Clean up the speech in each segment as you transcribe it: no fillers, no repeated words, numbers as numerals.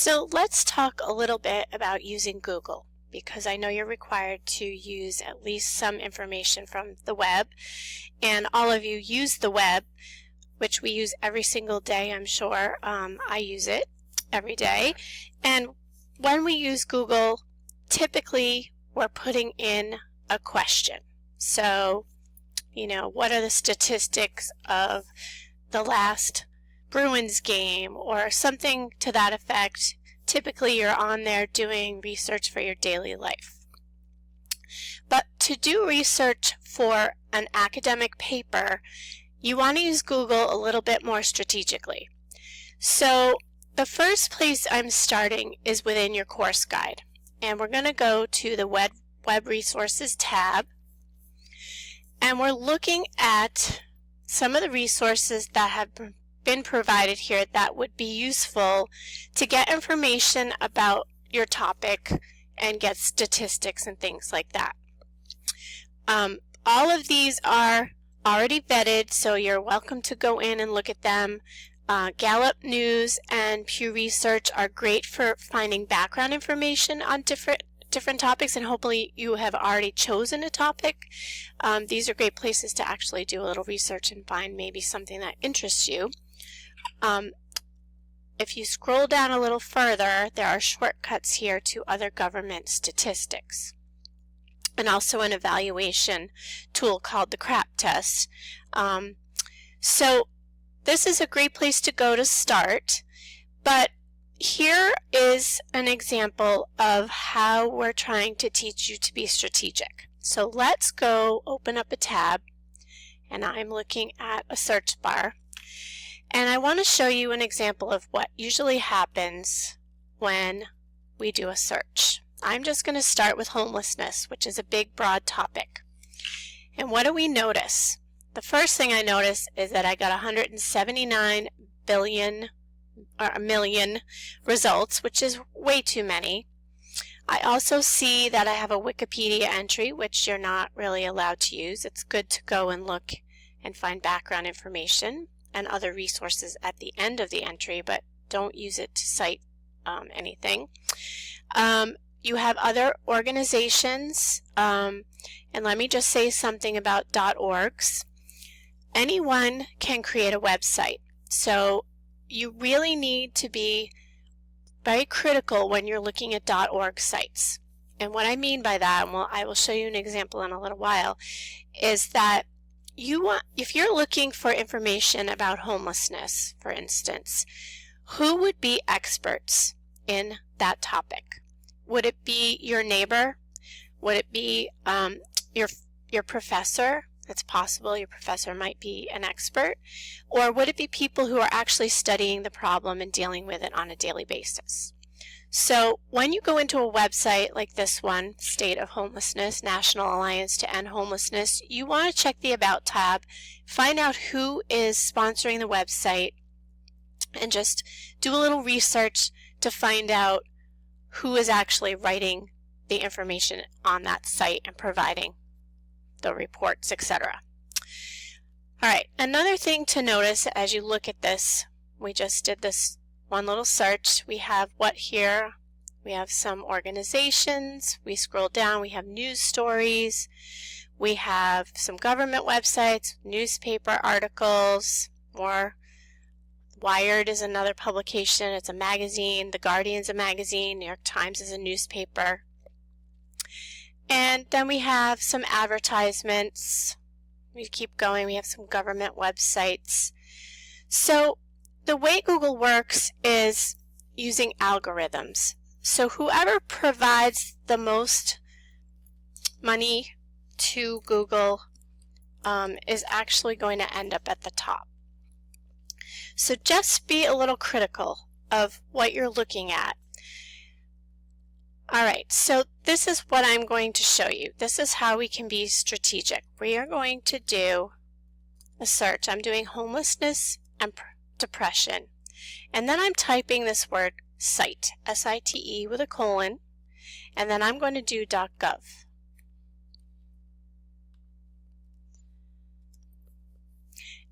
So let's talk a little bit about using Google, because I know you're required to use at least some information from the web, and all of you use the web, which we use every single day, I'm sure. I use it every day. And when we use Google, typically we're putting in a question. So, what are the statistics of the last Bruins game or something to that effect? Typically you're on there doing research for your daily life. But to do research for an academic paper, you want to use Google a little bit more strategically. So the first place I'm starting is within your course guide. And we're going to go to the Web Resources tab. And we're looking at some of the resources that have been provided here that would be useful to get information about your topic and get statistics and things like that. All of these are already vetted, so you're welcome to go in and look at them. Gallup News and Pew Research are great for finding background information on different topics, and hopefully you have already chosen a topic. These are great places to actually do a little research and find maybe something that interests you. If you scroll down a little further, there are shortcuts here to other government statistics, and also an evaluation tool called the CRAP test. So this is a great place to go to start, but here is an example of how we're trying to teach you to be strategic. So let's go open up a tab, and I'm looking at a search bar, and I want to show you an example of what usually happens when we do a search. I'm just going to start with homelessness, which is a big, broad topic. And what do we notice? The first thing I notice is that I got 179 million results, which is way too many. I also see that I have a Wikipedia entry, which you're not really allowed to use. It's good to go and look and find background information and other resources at the end of the entry, but don't use it to cite anything. You have other organizations, and let me just say something about .orgs. Anyone can create a website, so you really need to be very critical when you're looking at .org sites. And what I mean by that, and I will show you an example in a little while, is that if you're looking for information about homelessness, for instance, who would be experts in that topic? Would it be your neighbor? Would it be your professor? It's possible your professor might be an expert. Or would it be people who are actually studying the problem and dealing with it on a daily basis? So when you go into a website like this one, State of Homelessness, National Alliance to End Homelessness, you want to check the About tab, find out who is sponsoring the website, and just do a little research to find out who is actually writing the information on that site and providing the reports, etc. Alright, another thing to notice as you look at this, we just did this one little search. We have what here? We have some organizations. We scroll down, we have news stories. We have some government websites, newspaper articles, more. Wired is another publication. It's a magazine. The Guardian's a magazine. New York Times is a newspaper. And then we have some advertisements. We keep going. We have some government websites. So the way Google works is using algorithms. So whoever provides the most money to Google is actually going to end up at the top. So just be a little critical of what you're looking at. Alright, so this is what I'm going to show you. This is how we can be strategic. We are going to do a search. I'm doing homelessness and depression. And then I'm typing this word cite, S-I-T-E with a colon, and then I'm going to do .gov.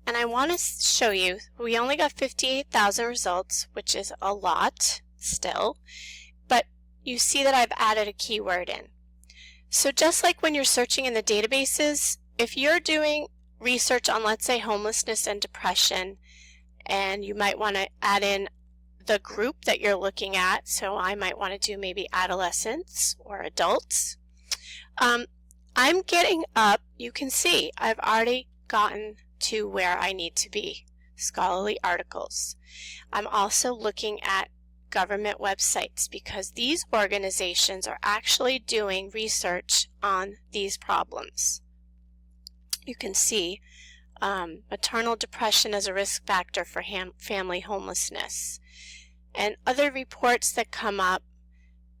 And I want to show you, we only got 58,000 results, which is a lot. still, but you see that I've added a keyword in. So just like when you're searching in the databases, if you're doing research on, let's say, homelessness and depression, and you might want to add in the group that you're looking at, so I might want to do maybe adolescents or adults. I'm getting up, you can see I've already gotten to where I need to be, scholarly articles. I'm also looking at government websites because these organizations are actually doing research on these problems. You can see maternal depression as a risk factor for family homelessness and other reports that come up,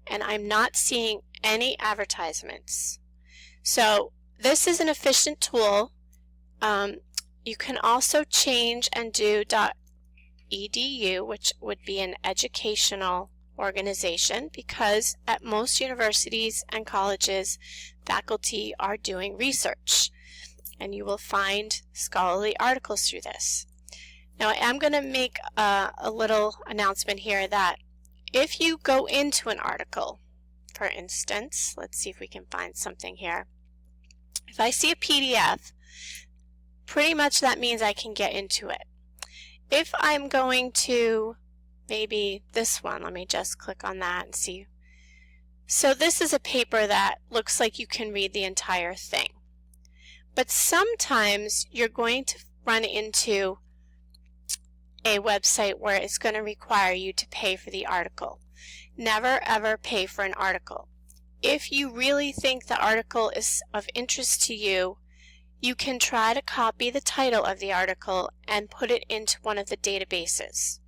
and I'm not seeing any advertisements. So this is an efficient tool. You can also change and do .edu, which would be an educational organization, because at most universities and colleges, faculty are doing research, and you will find scholarly articles through this. Now I am going to make a little announcement here that if you go into an article, for instance, let's see if we can find something here. If I see a PDF, pretty much that means I can get into it. If I'm going to maybe this one, let me just click on that and see. So this is a paper that looks like you can read the entire thing. But sometimes you're going to run into a website where it's going to require you to pay for the article. Never ever pay for an article. If you really think the article is of interest to you, you can try to copy the title of the article and put it into one of the databases,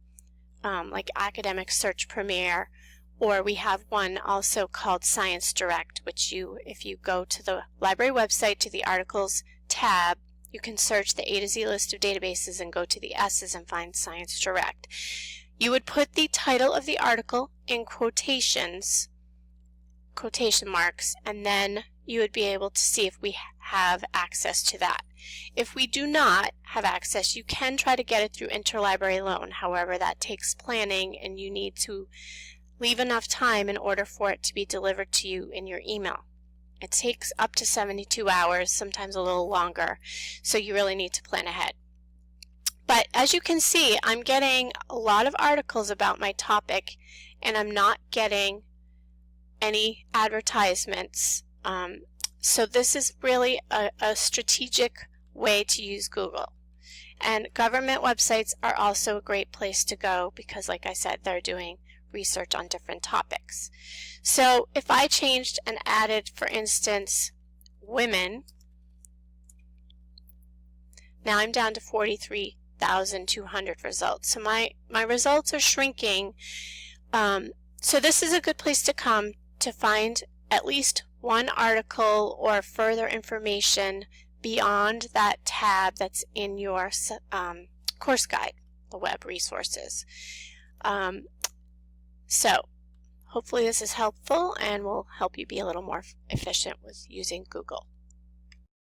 like Academic Search Premier, or we have one also called Science Direct, which if you go to the library website to the articles tab, you can search the A to Z list of databases and go to the S's and find Science Direct. You would put the title of the article in quotation marks, and then you would be able to see if we have access to that. If we do not have access, you can try to get it through interlibrary loan. However, that takes planning, and you need to leave enough time in order for it to be delivered to you in your email. It takes up to 72 hours, sometimes a little longer, so you really need to plan ahead. But as you can see, I'm getting a lot of articles about my topic, and I'm not getting any advertisements. So this is really a strategic way to use Google. And government websites are also a great place to go because, like I said, they're doing research on different topics. So if I changed and added, for instance, women, now I'm down to 43,200 results. So my results are shrinking. So this is a good place to come to find at least one article or further information beyond that tab that's in your course guide, the web resources. So hopefully this is helpful and will help you be a little more efficient with using Google.